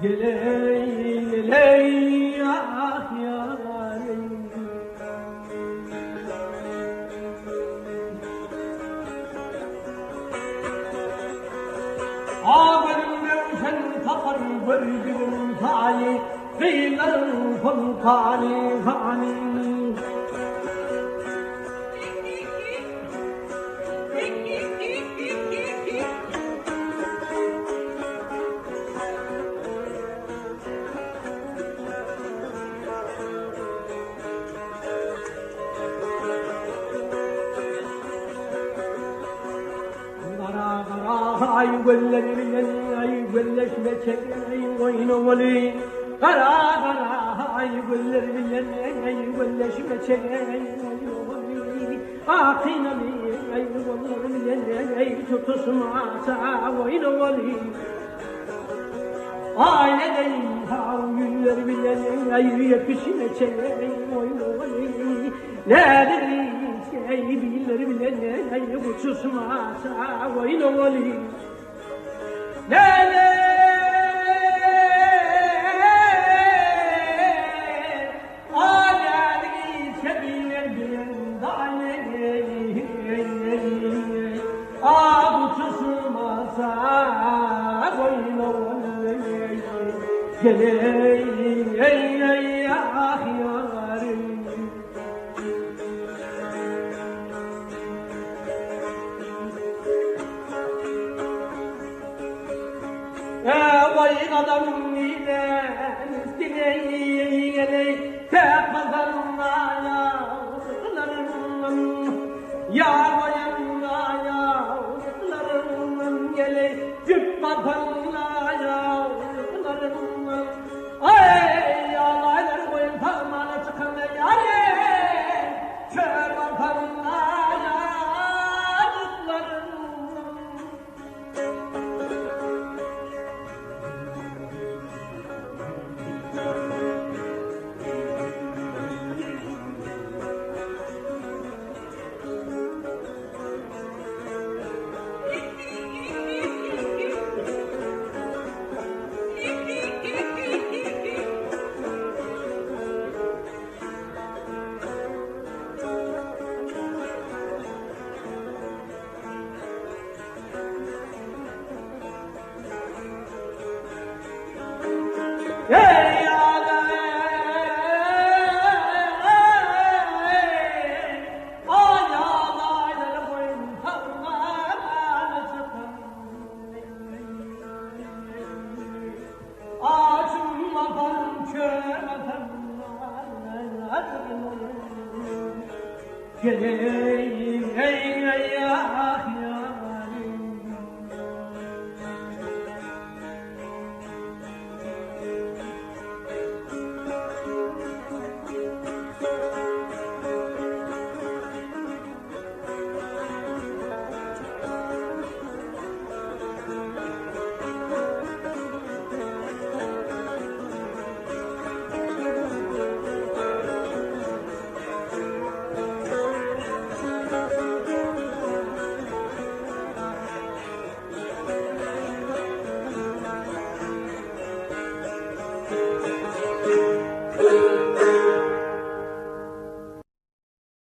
geley geley ah yarim. Ağabeyim sen takar verdiğin tali, kıyıların kol tali tali. Ay güllerin ay gülleşme çekmeyin oyunu vali. Kara kara ay güllerin ay gülleşme çekmeyin oyunu vali. Akınami ay güllerin ay tutuşmasa oyunu vali. Ailedeyin ha güllerin ay yakışma çekmeyin oyunu vali. Nedir ay bilir ay tutuşmasa oyunu vali. Lale aleli sebiler bin dale abu tutulmasa boynu geley ey ah yarim. Vay adam ile dileyeley tek pazarına ya vayanda yavrularım geley cüp pazarına yavrularım ay ağlaylar koyun parmağına çıkan yarim kör pazarına yavrularım. Hey geleyim ey ah